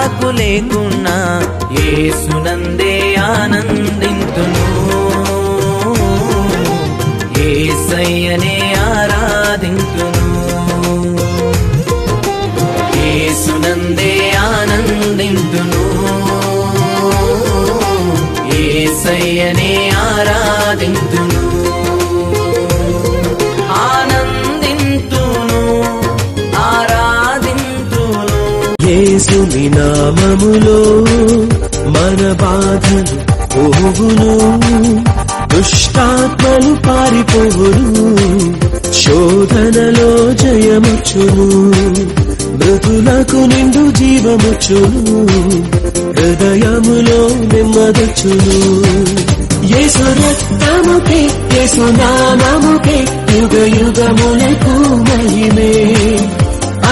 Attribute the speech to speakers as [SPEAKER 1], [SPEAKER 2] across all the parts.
[SPEAKER 1] నాకు లేకున్నా యేసునందే ఆనందింతును, యేసయ్యనే ఆరాధింతును, యేసునందే ఆనందింతును, యేసయ్యనే ఆరాధింతును, ఆనందింతును, ఆరాధింతును.
[SPEAKER 2] యేసుని నామములో మన బాధలు పోగును, దుష్టాత్మలు పారిపోవును, శోధనలో జయముచ్చును, మృతులకు నిండు జీవముచ్చును, హృదయములో నెమ్మదొచ్చును. యేసు రక్తముకే యేసు నామముకే యుగ యుగములకు మహిమే,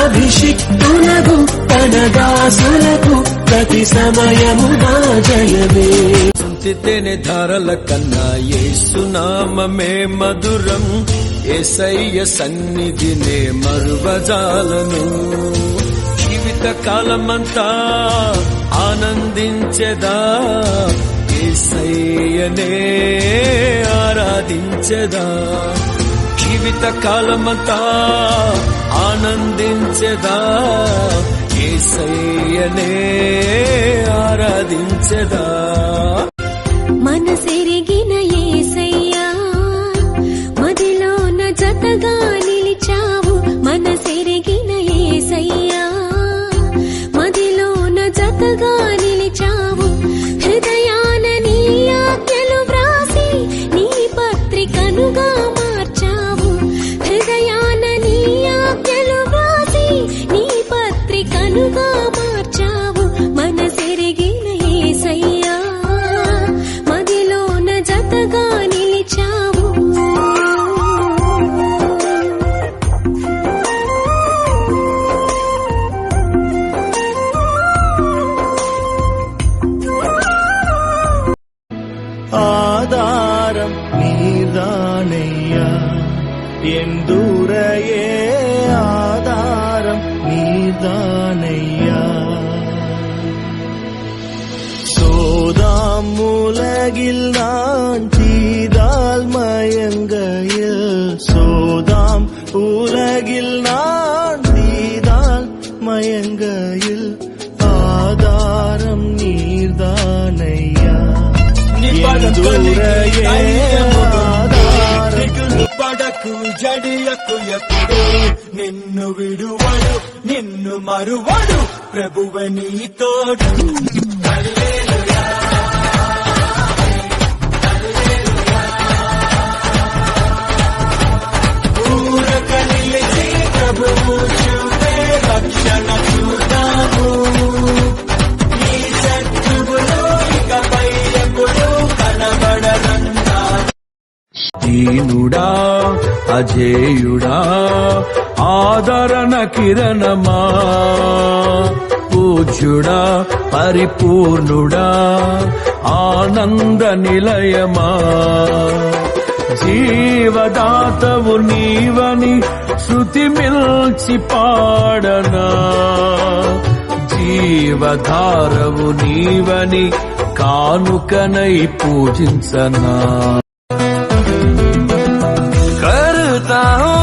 [SPEAKER 2] అభిషిక్తులకు తన దాసులకు ప్రతి సమయము నా జయమే.
[SPEAKER 3] తేనె ధారల కన్నా యేసునామమే మధురం, యేసయ్య సన్నిధినే మరువజాలను. జీవిత కాలమంతా ఆనందించెదా, యేసయ్యనే ఆరాధించెదా. జీవిత కాలమంతా ఆనందించెదా, యేసయ్యనే ఆరాధించెదా.
[SPEAKER 4] మనసెరిగిన యేసయ్యా మదిలోన జతగా నిలిచావు, మనసెరిగిన యేసయ్యా మదిలోన జతగా నిలిచావు, హృదయాన నీ ఆజ్ఞలు వ్రాసి నీ పత్రికనుగా మార్చావు, హృదయాన నీ ఆజ్ఞలు వ్రాసి నీ పత్రికనుగా మార్చావు, మనసెరిగిన యేసయ్యా మదిలోన జతగా నిలిచావు.
[SPEAKER 2] ஆதாரம் நீர்தானையா எந்தூரையே, ஆதாரம் நீர்தானையா. சோதாம் உலகில் நான் தீதால் மயங்கையில், சோதாம் உலகில் நான் தீதால் மயங்கையில், ஆதாரம் நீர்தானையா.
[SPEAKER 3] పడకు జడియకు ఎప్పుడు నిన్ను విడువడు, నిన్ను మరువడు, ప్రభువ నీ తోడు. ఊరక నిలిచి ప్రభువు చూపే రక్షణ చూద్దాము, నీ శత్రువులు ఇకపై ఎప్పుడు కనబడరన్నా. దీనుడా అజేయుడా ఆదరణ కిరణమా, పూజ్యుడా పరిపూర్ణుడా ఆనంద నిలయమా, జీవదాతవు నీవని శృతి మిల్చి పాడనా, జీవధారవు నీవని కానుకనై పూజించనా. करता हूँ